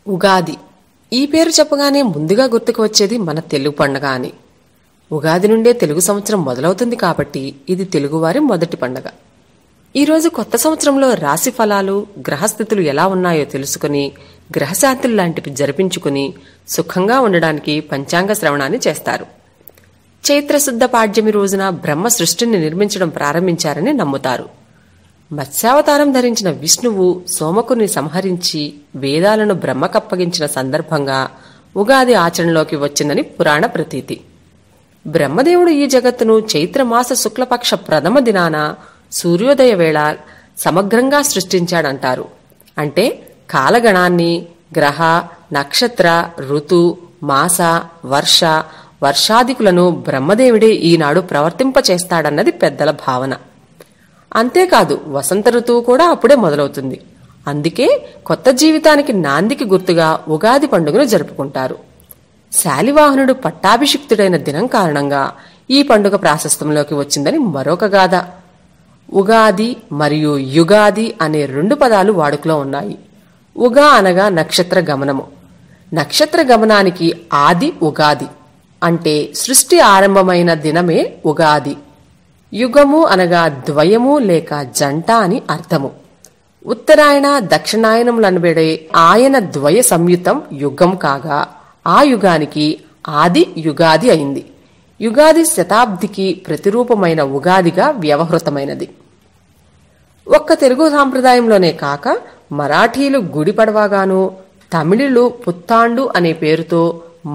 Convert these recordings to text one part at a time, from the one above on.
ఉగాది ఈ పేరు చెప్పగానే ముందుగా గుర్తుకు వచ్చేది మన తెలుగు పండుగ అని. ఉగాది నుండే తెలుగు సంవత్సరం మొదలవుతుంది కాబట్టి ఇది తెలుగువారి మొదటి పండుగ. ఈరోజు కొత్త సంవత్సరంలో రాశి ఫలాలు, గ్రహస్థితులు ఎలా ఉన్నాయో తెలుసుకుని గ్రహశాంతులు లాంటివి జరిపించుకుని సుఖంగా ఉండడానికి పంచాంగ శ్రవణాన్ని చేస్తారు. చైత్రశుద్ధ పాడ్యమి రోజున బ్రహ్మ సృష్టిని నిర్మించడం ప్రారంభించారని నమ్ముతారు. మత్స్యావతారం ధరించిన విష్ణువు సోమకుని సంహరించి వేదాలను బ్రహ్మకప్పగించిన సందర్భంగా ఉగాది ఆచరణలోకి వచ్చిందని పురాణ ప్రతీతి. బ్రహ్మదేవుడు ఈ జగత్తును చైత్రమాస శుక్లపక్ష ప్రథమ దినాన సూర్యోదయ వేళ సమగ్రంగా సృష్టించాడంటారు. అంటే కాలగణాన్ని, గ్రహ, నక్షత్ర, ఋతు, మాస, వర్ష, వర్షాదికులను బ్రహ్మదేవుడే ఈనాడు ప్రవర్తింపచేస్తాడన్నది పెద్దల భావన. అంతేకాదు వసంత ఋతువు కూడా అప్పుడే మొదలవుతుంది. అందుకే కొత్త జీవితానికి నాందికి గుర్తుగా ఉగాది పండుగను జరుపుకుంటారు. శాలివాహనుడు పట్టాభిషిక్తుడైన దినం కారణంగా ఈ పండుగ ప్రాశస్త్యంలోకి వచ్చిందని మరొక గాథ. ఉగాది మరియు యుగాది అనే 2 పదాలు వాడుకలో ఉన్నాయి. ఉగా అనగా నక్షత్ర గమనము. నక్షత్ర గమనానికి ఆది ఉగాది అంటే సృష్టి ఆరంభమైన దినమే ఉగాది. యుగము అనగా ద్వయము లేక జంట అని అర్థము. ఉత్తరాయణ దక్షిణాయనములనబడే ఆయన ద్వయ సంయుతం యుగం కాగా ఆ యుగానికి ఆది యుగాది అయింది. యుగాది శతాబ్దికి ప్రతిరూపమైన ఉగాదిగా వ్యవహృతమైనది. ఒక్క తెలుగు సాంప్రదాయంలోనే కాక మరాఠీలు గుడి పడవాగాను, తమిళులు పుత్తాండు అనే పేరుతో,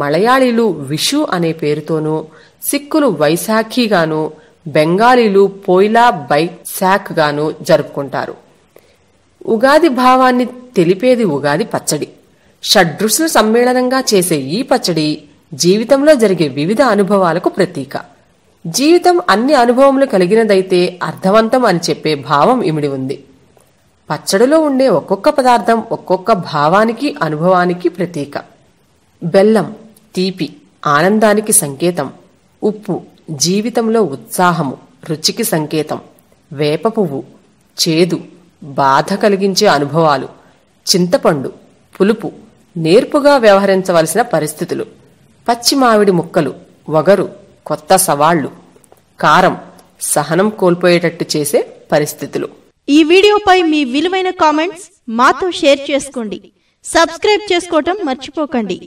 మలయాళీలు విషు అనే పేరుతోనూ, సిక్కులు వైశాఖిగాను, బెంగాలీలు పోయిలా బైశాఖ్ గాను జరుపుకుంటారు. ఉగాది భావాన్ని తెలిపేది ఉగాది పచ్చడి. షడ్రుచుల సమ్మేళనంగా చేసే ఈ పచ్చడి జీవితంలో జరిగే వివిధ అనుభవాలకు ప్రతీక. జీవితం అన్ని అనుభవములు కలిగినదైతే అర్థవంతం అని చెప్పే భావం ఇమిడి ఉంది. పచ్చడిలో ఉండే ఒక్కొక్క పదార్థం ఒక్కొక్క భావానికి, అనుభవానికి ప్రతీక. బెల్లం తీపి, ఆనందానికి సంకేతం. ఉప్పు జీవితంలో ఉత్సాహము, రుచికి సంకేతం. వేప పువ్వు చేదు, బాధ కలిగించే అనుభవాలు. చింతపండు పులుపు, నేర్పుగా వ్యవహరించవలసిన పరిస్థితులు. పచ్చి మామిడి ముక్కలు వగరు, కొత్త సవాళ్లు. కారం సహనం కోల్పోయేటట్టు చేసే పరిస్థితులు. ఈ వీడియోపై మీ విలువైన కామెంట్స్ మాతో షేర్ చేసుకోండి. సబ్స్క్రైబ్ చేసుకోవటం మర్చిపోకండి.